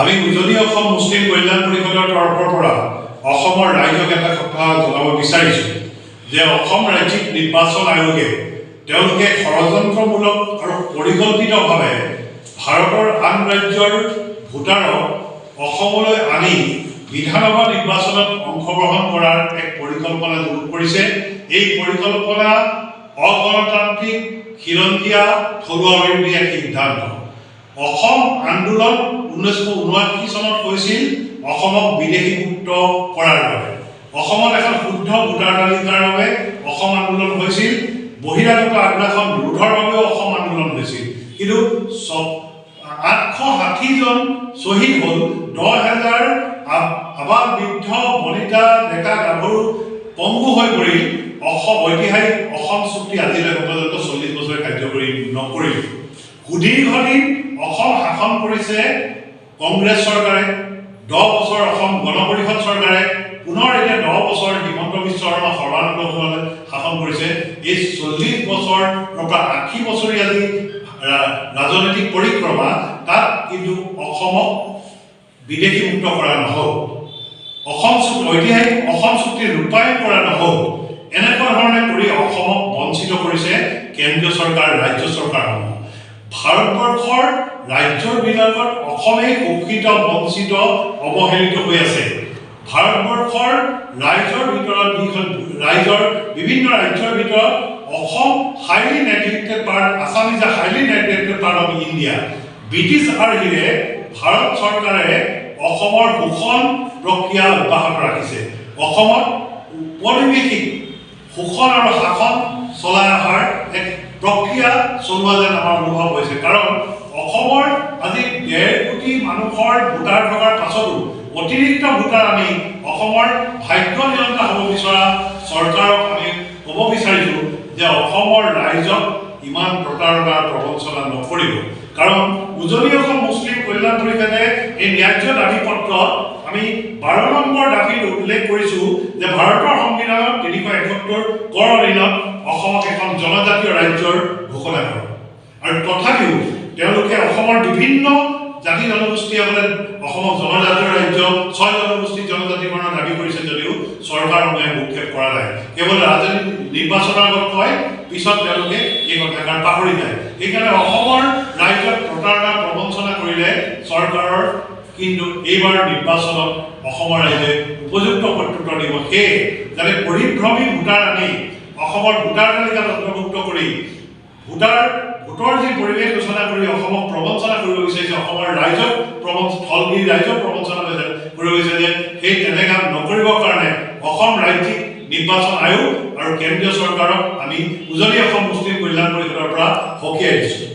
আমি উজনি অসম মুছলিম কল্যাণ পৰিষদৰ তৰফৰ পৰা অসমৰ ৰাইজক এটা কথা জনাব বিচাৰিছোঁ যে অসম ৰাজ্যিক নিৰ্বাচন আয়োগে তেওঁলোকে ষড়যন্ত্ৰমূলক আৰু পৰিকল্পিতভাৱে ভাৰতৰ আন ৰাজ্যৰ ভোটাৰক অসমলৈ আনি বিধানসভা নিৰ্বাচনত অংশগ্ৰহণ কৰাৰ এক পৰিকল্পনা যুগুত কৰিছে। এই পৰিকল্পনা অগণতান্ত্ৰিক খিলঞ্জীয়া থলুৱা বিৰোধী এক সিদ্ধান্ত। অসম আন্দোলন 1979 চনত হৈছিল অসমক বিদেশীমুক্ত কৰাৰ বাবে। অসমত এখন শুদ্ধ ভোটাৰ তালিকাৰ বাবে অসম আন্দোলন হৈছিল। বহিৰাগত আগ্ৰাসন ৰোধৰ বাবেও অসম আন্দোলন হৈছিল। কিন্তু 860 জন শ্বহীদ হ'ল, 10,000 আবাল বৃদ্ধ বনিতা ডেকা গাভৰু পংগু হৈ পৰিল। ঐতিহাসিক অসম চুক্তি আজিলৈ পৰ্যন্ত 40 বছৰে কাৰ্যকৰী নকৰিল। সুদীৰ্ঘদিন অসম শাসন কৰিছে কংগ্ৰেছ চৰকাৰে, 10 বছৰ অসম গণ পৰিষদ চৰকাৰে, পুনৰ এতিয়া 10 বছৰ হিমন্ত বিশ্ব শৰ্মা সৰ্বানন্দ সোণোৱালে শাসন কৰিছে। এই 40 বছৰ পৰা 80 বছৰীয়া যি ৰাজনৈতিক পৰিক্ৰমা, তাত কিন্তু অসমক বিদেশীমুক্ত কৰা নহ'ল। ঐতিহাসিক অসম চুক্তি ৰূপায়ণ কৰা নহ'ল। এনেকুৱা ধৰণে কৰি অসমক বঞ্চিত কৰিছে কেন্দ্ৰীয় চৰকাৰ, ৰাজ্য চৰকাৰসমূহ। ভাৰতবৰ্ষৰ ৰাজ্যবিলাকত অসমেই শোষিত, বঞ্চিত, অৱহেলিত হৈ আছে। ভাৰতবৰ্ষৰ ৰাইজৰ ভিতৰত বিভিন্ন ৰাজ্যৰ ভিতৰত Assam highly neglected part, Assam is a highly neglected part of India. British আৰ্হিৰে ভাৰত চৰকাৰে অসমৰ শোষণ প্ৰক্ৰিয়া অব্যাহত ৰাখিছে। অসমত উপনিৱেশিক শোষণ আৰু শাসন চলাই অহাৰ এক প্ৰক্ৰিয়া চলোৱা যেন আমাৰ অনুভৱ হৈছে। কাৰণ অসমৰ আজি 1.5 কোটি মানুহৰ ভোটাৰ থকাৰ পাছতো অতিৰিক্ত ভোটাৰ আমি অসমৰ ভাগ্য নিয়ন্ত্ৰণ হ'ব বিচৰা চৰকাৰক আমি ক'ব বিচাৰিছোঁ যে অসমৰ ৰাইজক ইমান প্ৰতাৰণা প্ৰবঞ্চনা নকৰিব। কাৰণ উজনি অসম মুছলিম কল্যাণ পৰিষদে এই ন্যায্য দাবী পত্ৰত আমি 12 নম্বৰ দাবীত উল্লেখ কৰিছোঁ যে ভাৰতৰ সংবিধানত 371 কৰ অধীনত অসমক এখন জনজাতীয় ৰাজ্যৰ ঘোষণা কৰে। আৰু তথাপিও তেওঁলোকে অসমৰ বিভিন্ন জাতি জনগোষ্ঠীসকলে অসমক জনজাতীয় ৰাজ্য, 6 জনগোষ্ঠী জনজাতিকৰণৰ দাবী কৰিছে যদিও চৰকাৰসমূহে ভূক্ষেপ কৰা নাই। কেৱল ৰাজনৈতিক নিৰ্বাচনৰ আগত কয়, পিছত তেওঁলোকে এই কথাষাৰ পাহৰি যায়। সেইকাৰণে অসমৰ ৰাইজক প্ৰতাৰণা প্ৰবঞ্চনা কৰিলে চৰকাৰৰ কিন্তু এইবাৰ নিৰ্বাচনত অসমৰ ৰাইজে উপযুক্ত প্ৰত্যুত্তৰ দিব। সেয়ে যাতে পৰিভ্ৰমী ভোটাৰ আনি অসমৰ ভোটাৰ তালিকাত অন্তৰ্ভুক্ত কৰি ভোটৰ যি পৰিৱেশ ৰচনা কৰি অসমক প্ৰবঞ্চনা কৰিব বিচাৰিছে, অসমৰ ৰাইজক থলগিৰি ৰাইজক প্ৰবঞ্চনা কৰিব বিচাৰিছে, যে সেই তেনে কাম নকৰিবৰ কাৰণে অসম ৰাজ্যিক নিৰ্বাচন আয়োগ আৰু কেন্দ্ৰীয় চৰকাৰক আমি উজনি অসম মুছলিম কল্যাণ পৰিষদৰ পৰা সকীয়াই দিছোঁ।